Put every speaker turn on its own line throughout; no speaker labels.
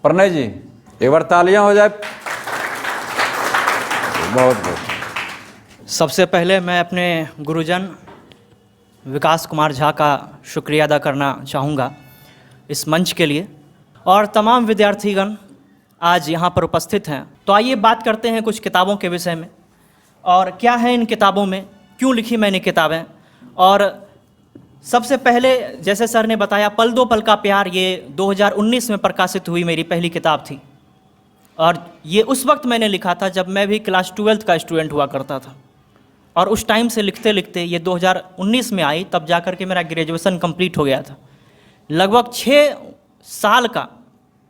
प्रणय जी एक बार तालियां हो जाए। बहुत बहुत।
सबसे पहले मैं अपने गुरुजन विकास कुमार झा का शुक्रिया अदा करना चाहूँगा इस मंच के लिए, और तमाम विद्यार्थीगण आज यहाँ पर उपस्थित हैं। तो आइए बात करते हैं कुछ किताबों के विषय में, और क्या है इन किताबों में, क्यों लिखी मैंने किताबें। और सबसे पहले जैसे सर ने बताया, पल दो पल का प्यार, ये 2019 में प्रकाशित हुई मेरी पहली किताब थी, और ये उस वक्त मैंने लिखा था जब मैं भी क्लास 12th का स्टूडेंट हुआ करता था। और उस टाइम से लिखते लिखते ये 2019 में आई, तब जा कर के मेरा ग्रेजुएशन कंप्लीट हो गया था। लगभग 6 साल का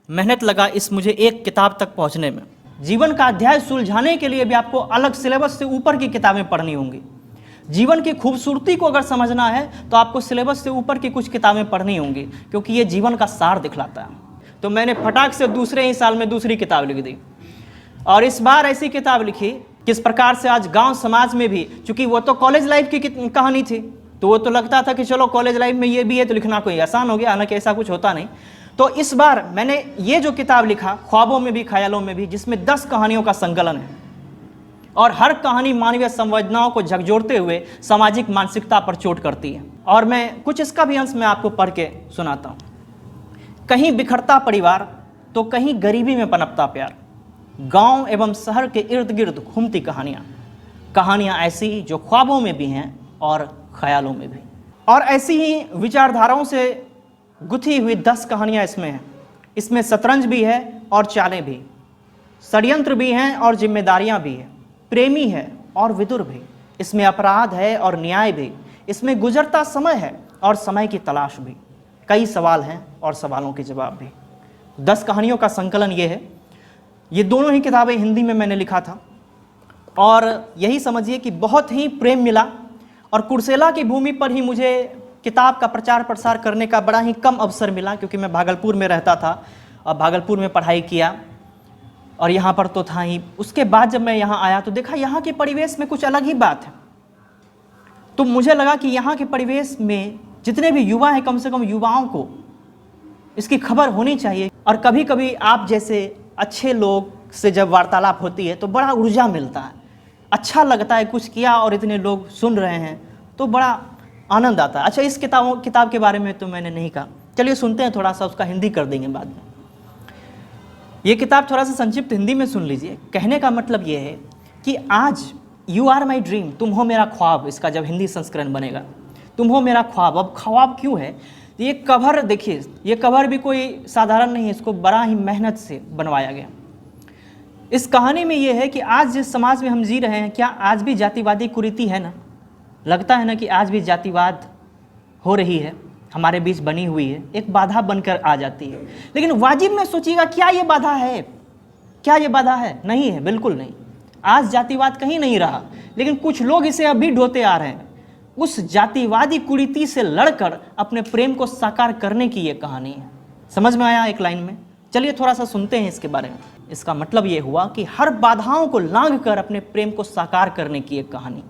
मेहनत लगा इस मुझे एक किताब तक पहुंचने में। जीवन का अध्याय सुलझाने के लिए भी आपको अलग सिलेबस से ऊपर की किताबें पढ़नी होंगी। जीवन की खूबसूरती को अगर समझना है तो आपको सिलेबस से ऊपर की कुछ किताबें पढ़नी होंगी, क्योंकि ये जीवन का सार दिखलाता है। तो मैंने फटाक से दूसरे ही साल में दूसरी किताब लिख दी, और इस बार ऐसी किताब लिखी किस प्रकार से आज गांव समाज में भी, चूंकि वो तो कॉलेज लाइफ की कहानी थी, तो वो तो लगता था कि चलो कॉलेज लाइफ में ये भी है तो लिखना कोई आसान हो गया, हालांकि ऐसा कुछ होता नहीं। तो इस बार मैंने ये जो किताब लिखा, ख्वाबों में भी ख्यालों में भी, जिसमें 10 कहानियों का संकलन है, और हर कहानी मानवीय संवेदनाओं को झकझोरते हुए सामाजिक मानसिकता पर चोट करती है। और मैं कुछ इसका भी अंश मैं आपको पढ़ के सुनाता हूँ। कहीं बिखरता परिवार तो कहीं गरीबी में पनपता प्यार, गांव एवं शहर के इर्द गिर्द घूमती कहानियाँ ऐसी जो ख्वाबों में भी हैं और ख्यालों में भी। और ऐसी ही विचारधाराओं से गुथी हुई 10 कहानियाँ इसमें हैं। इसमें शतरंज भी है और चालें भी, षड्यंत्र भी हैं और जिम्मेदारियाँ भी हैं, प्रेमी है और विदुर भी, इसमें अपराध है और न्याय भी, इसमें गुजरता समय है और समय की तलाश भी, कई सवाल हैं और सवालों के जवाब भी। 10 कहानियों का संकलन ये है। ये दोनों ही किताबें हिंदी में मैंने लिखा था, और यही समझिए कि बहुत ही प्रेम मिला, और कुर्सेला की भूमि पर ही मुझे किताब का प्रचार प्रसार करने का बड़ा ही कम अवसर मिला, क्योंकि मैं भागलपुर में रहता था और भागलपुर में पढ़ाई किया, और यहाँ पर तो था ही। उसके बाद जब मैं यहाँ आया तो देखा यहाँ के परिवेश में कुछ अलग ही बात है। तो मुझे लगा कि यहाँ के परिवेश में जितने भी युवा हैं, कम से कम युवाओं को इसकी खबर होनी चाहिए। और कभी कभी आप जैसे अच्छे लोग से जब वार्तालाप होती है तो बड़ा ऊर्जा मिलता है, अच्छा लगता है, कुछ किया और इतने लोग सुन रहे हैं तो बड़ा आनंद आता है। अच्छा, इस किताब के बारे में तो मैंने नहीं कहा, चलिए सुनते हैं थोड़ा सा, उसका हिंदी कर देंगे बाद में। ये किताब थोड़ा सा संक्षिप्त हिंदी में सुन लीजिए। कहने का मतलब ये है कि आज यू आर माई ड्रीम, तुम हो मेरा ख्वाब, इसका जब हिंदी संस्करण बनेगा, तुम हो मेरा ख्वाब। अब ख्वाब क्यों है? ये कवर देखिए, ये कवर भी कोई साधारण नहीं है, इसको बड़ा ही मेहनत से बनवाया गया। इस कहानी में ये है कि आज जिस समाज में हम जी रहे हैं, क्या आज भी जातिवादी कुरीति है ना? लगता है ना कि आज भी जातिवाद हो रही है, हमारे बीच बनी हुई है, एक बाधा बनकर आ जाती है। लेकिन वाजिब में सोचिएगा, क्या ये बाधा है? क्या ये बाधा है? नहीं है, बिल्कुल नहीं। आज जातिवाद कहीं नहीं रहा, लेकिन कुछ लोग इसे अभी ढोते आ रहे हैं। उस जातिवादी कुरीति से लड़कर अपने प्रेम को साकार करने की ये कहानी है। समझ में आया एक लाइन में? चलिए थोड़ा सा सुनते हैं इसके बारे में। इसका मतलब ये हुआ कि हर बाधाओं को लांघ कर अपने प्रेम को साकार करने की एक कहानी।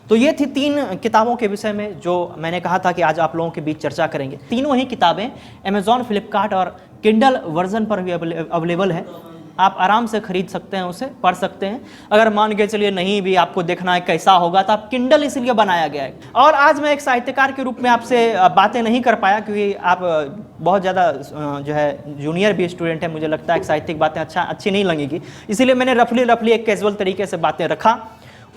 तो ये थी 3 किताबों के विषय में जो मैंने कहा था कि आज आप लोगों के बीच चर्चा करेंगे। तीनों ही किताबें अमेज़ॉन, फ्लिपकार्ट और किंडल वर्जन पर भी अवेलेबल है। आप आराम से खरीद सकते हैं, उसे पढ़ सकते हैं। अगर मान के चलिए नहीं भी आपको देखना है कैसा होगा, तो आप किंडल इसलिए बनाया गया है। और आज मैं एक साहित्यकार के रूप में आपसे बातें नहीं कर पाया, क्योंकि आप बहुत ज़्यादा जो है जूनियर भी स्टूडेंट है, मुझे लगता है कि साहित्यिक बातें अच्छी नहीं लगेगी, इसीलिए मैंने रफली एक कैजुअल तरीके से बातें रखा।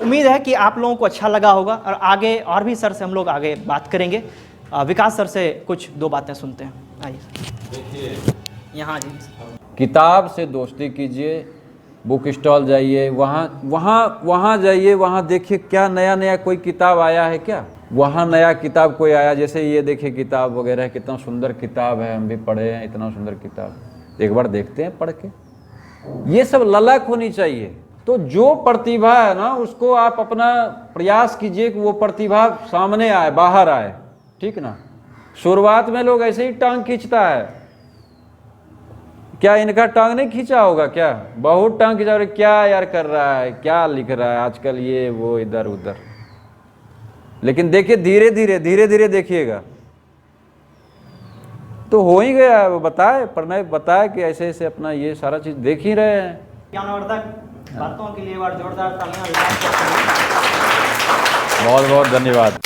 उम्मीद है कि आप लोगों को अच्छा लगा होगा, और आगे और भी सर से हम लोग आगे बात करेंगे। विकास सर से कुछ 2 बातें सुनते हैं। आइए यहाँ जी।
किताब से दोस्ती कीजिए, बुक स्टॉल जाइए, वहाँ जाइए, वहाँ देखिए क्या नया नया कोई किताब आया है, क्या वहाँ नया किताब कोई आया। जैसे ये देखिए किताब वगैरह, कितना सुंदर किताब है, हम भी पढ़े हैं, इतना सुंदर किताब, एक बार देखते हैं पढ़ के। ये सब ललक होनी चाहिए। तो जो प्रतिभा है ना, उसको आप अपना प्रयास कीजिए कि वो प्रतिभा सामने आए, बाहर आए, ठीक ना। शुरुआत में लोग ऐसे ही टांग खींचता है, क्या इनका टांग नहीं खींचा होगा? क्या बहुत टांग खींचा, और क्या यार कर रहा है, क्या लिख रहा है आजकल, ये वो इधर उधर। लेकिन देखिए धीरे धीरे देखिएगा, तो हो ही गया, वो बताए, प्रणय बताए कि ऐसे ऐसे अपना ये सारा चीज़ देख ही रहे हैं।
ज्ञानवर्धक बातों के लिए एक बार जोरदार तालियां।
बहुत बहुत धन्यवाद।